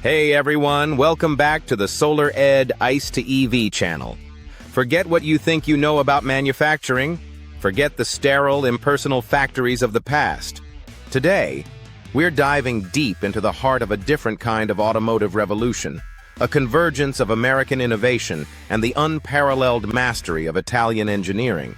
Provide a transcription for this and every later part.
Hey everyone, welcome back to the Solar Ed Ice to EV channel. Forget what you think you know about manufacturing. Forget the sterile, impersonal factories of the past. Today, we're diving deep into the heart of a different kind of automotive revolution, a convergence of American innovation and the unparalleled mastery of Italian engineering.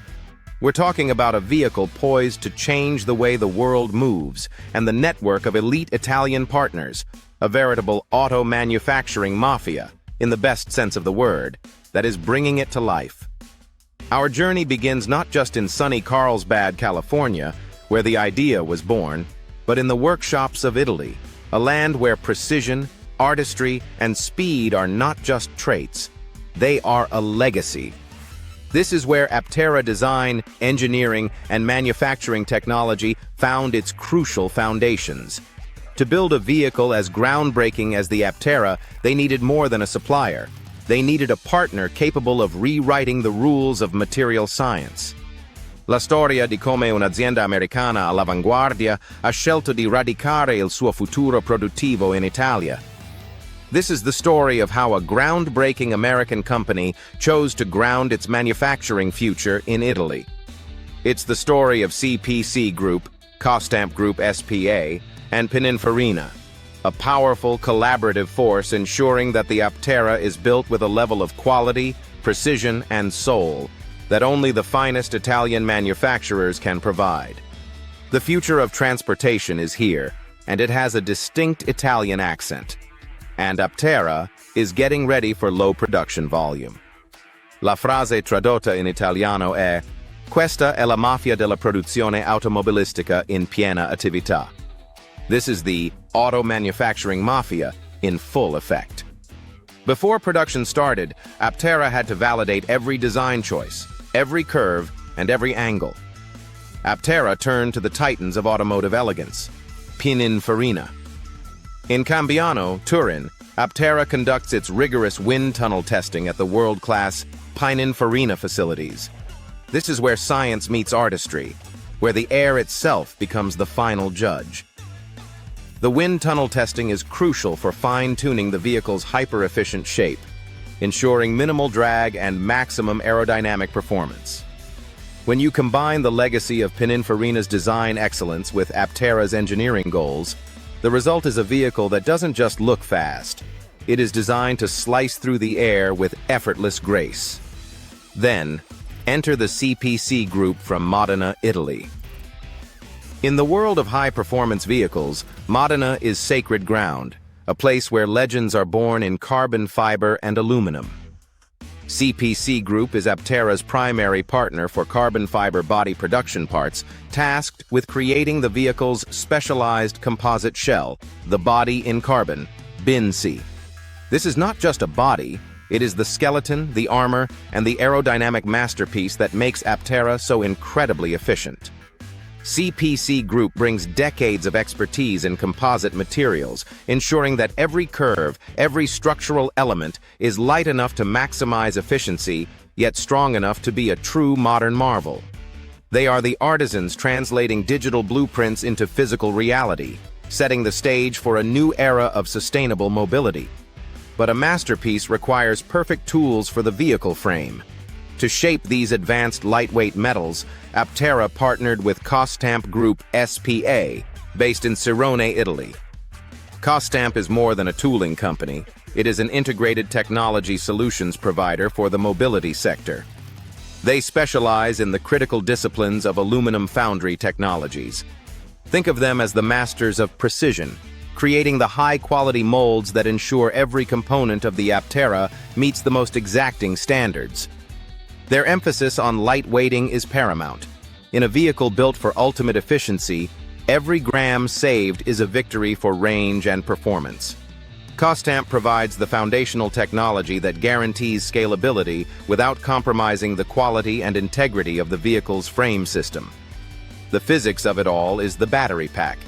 We're talking about a vehicle poised to change the way the world moves and the network of elite Italian partners, a veritable auto manufacturing mafia, in the best sense of the word, that is bringing it to life. Our journey begins not just in sunny Carlsbad, California, where the idea was born, but in the workshops of Italy, a land where precision, artistry, and speed are not just traits, they are a legacy. This is where Aptera design, engineering, and manufacturing technology found its crucial foundations. To build a vehicle as groundbreaking as the Aptera, they needed more than a supplier. They needed a partner capable of rewriting the rules of material science. La storia di come un'azienda americana all'avanguardia ha scelto di radicare il suo futuro produttivo in Italia. This is the story of how a groundbreaking American company chose to ground its manufacturing future in Italy. It's the story of C.P.C. Group, Costamp Group S.p.A., and Pininfarina, a powerful collaborative force ensuring that the Aptera is built with a level of quality, precision, and soul that only the finest Italian manufacturers can provide. The future of transportation is here, and it has a distinct Italian accent. And Aptera is getting ready for low production volume. La frase tradotta in italiano è "Questa è la mafia della produzione automobilistica in piena attività." This is the auto manufacturing mafia in full effect. Before production started, Aptera had to validate every design choice, every curve, and every angle. Aptera turned to the titans of automotive elegance, Pininfarina. In Cambiana, Turin, Aptera conducts its rigorous wind tunnel testing at the world-class Pininfarina facilities. This is where science meets artistry, where the air itself becomes the final judge. The wind tunnel testing is crucial for fine-tuning the vehicle's hyper-efficient shape, ensuring minimal drag and maximum aerodynamic performance. When you combine the legacy of Pininfarina's design excellence with Aptera's engineering goals, the result is a vehicle that doesn't just look fast. It is designed to slice through the air with effortless grace. Then, enter the C.P.C. Group from Modena, Italy. In the world of high-performance vehicles, Modena is sacred ground, a place where legends are born in carbon fiber and aluminum. C.P.C. Group is Aptera's primary partner for carbon fiber body production parts, tasked with creating the vehicle's specialized composite shell, the body in carbon, C. This is not just a body, it is the skeleton, the armor, and the aerodynamic masterpiece that makes Aptera so incredibly efficient. C.P.C. Group brings decades of expertise in composite materials, ensuring that every curve, every structural element is light enough to maximize efficiency, yet strong enough to be a true modern marvel. They are the artisans translating digital blueprints into physical reality, setting the stage for a new era of sustainable mobility. But a masterpiece requires perfect tools for the vehicle frame. To shape these advanced lightweight metals, Aptera partnered with Costamp Group S.p.A., based in Sirone, Italy. Costamp is more than a tooling company. It is an integrated technology solutions provider for the mobility sector. They specialize in the critical disciplines of aluminum foundry technologies. Think of them as the masters of precision, creating the high-quality molds that ensure every component of the Aptera meets the most exacting standards. Their emphasis on lightweighting is paramount. In a vehicle built for ultimate efficiency, every gram saved is a victory for range and performance. Costamp provides the foundational technology that guarantees scalability without compromising the quality and integrity of the vehicle's frame system. The physics of it all is the battery pack.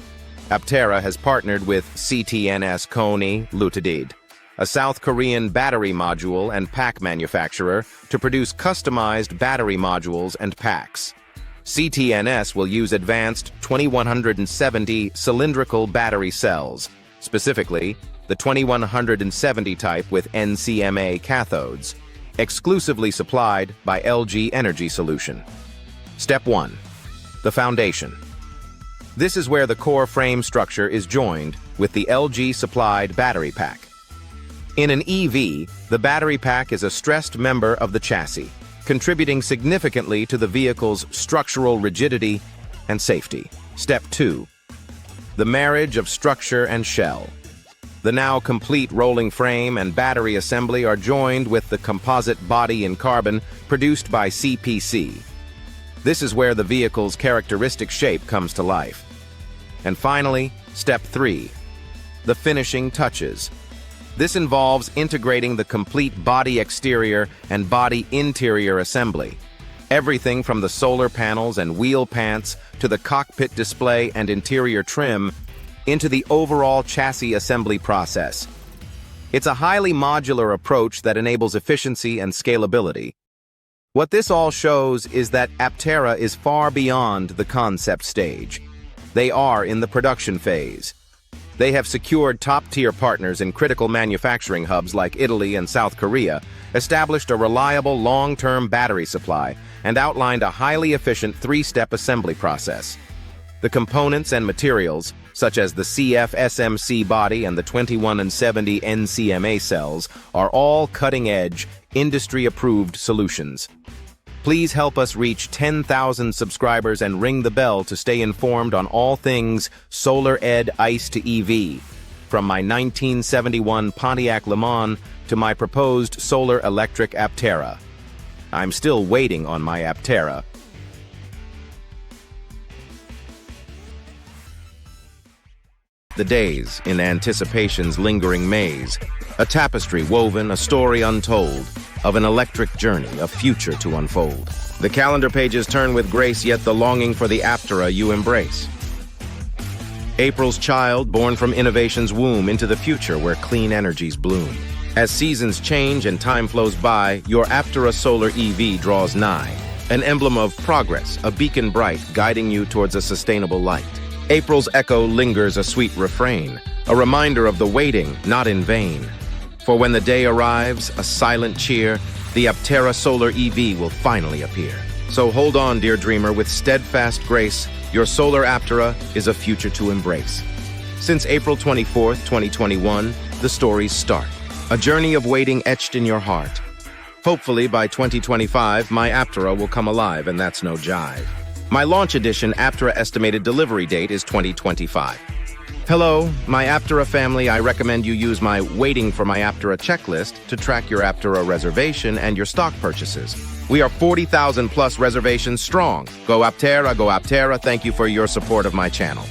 Aptera has partnered with CTNS Koni Ltd, a South Korean battery module and pack manufacturer, to produce customized battery modules and packs. CTNS will use advanced 2170 cylindrical battery cells, specifically the 2170 type with NCMA cathodes, exclusively supplied by LG Energy Solution. Step 1. The foundation. This is where the core frame structure is joined with the LG-supplied battery pack. In an EV, the battery pack is a stressed member of the chassis, contributing significantly to the vehicle's structural rigidity and safety. Step 2. The marriage of structure and shell. The now complete rolling frame and battery assembly are joined with the composite body in carbon produced by C.P.C. This is where the vehicle's characteristic shape comes to life. And finally, Step 3. The finishing touches. This involves integrating the complete body exterior and body interior assembly. Everything from the solar panels and wheel pants to the cockpit display and interior trim into the overall chassis assembly process. It's a highly modular approach that enables efficiency and scalability. What this all shows is that Aptera is far beyond the concept stage. They are in the production phase. They have secured top-tier partners in critical manufacturing hubs like Italy and South Korea, established a reliable long-term battery supply, and outlined a highly efficient three-step assembly process. The components and materials, such as the CF-SMC body and the 2170 NCMA cells, are all cutting-edge, industry-approved solutions. Please help us reach 10,000 subscribers and ring the bell to stay informed on all things Solar Ed ICE to EV, from my 1971 Pontiac Le Mans to my proposed solar electric Aptera. I'm still waiting on my Aptera. The days in anticipation's lingering maze, a tapestry woven, a story untold, of an electric journey, a future to unfold. The calendar pages turn with grace, yet the longing for the Aptera you embrace. April's child, born from innovation's womb into the future where clean energies bloom. As seasons change and time flows by, your Aptera Solar EV draws nigh. An emblem of progress, a beacon bright, guiding you towards a sustainable light. April's echo lingers, a sweet refrain, a reminder of the waiting, not in vain. For when the day arrives, a silent cheer, the Aptera Solar EV will finally appear. So hold on, dear dreamer, with steadfast grace, your solar Aptera is a future to embrace. Since April 24th, 2021, the stories start. A journey of waiting etched in your heart. Hopefully by 2025, my Aptera will come alive, and that's no jive. My launch edition Aptera estimated delivery date is 2025. Hello, my Aptera family. I recommend you use my Waiting for My Aptera checklist to track your Aptera reservation and your stock purchases. We are 40,000 plus reservations strong. Go Aptera, go Aptera. Thank you for your support of my channel.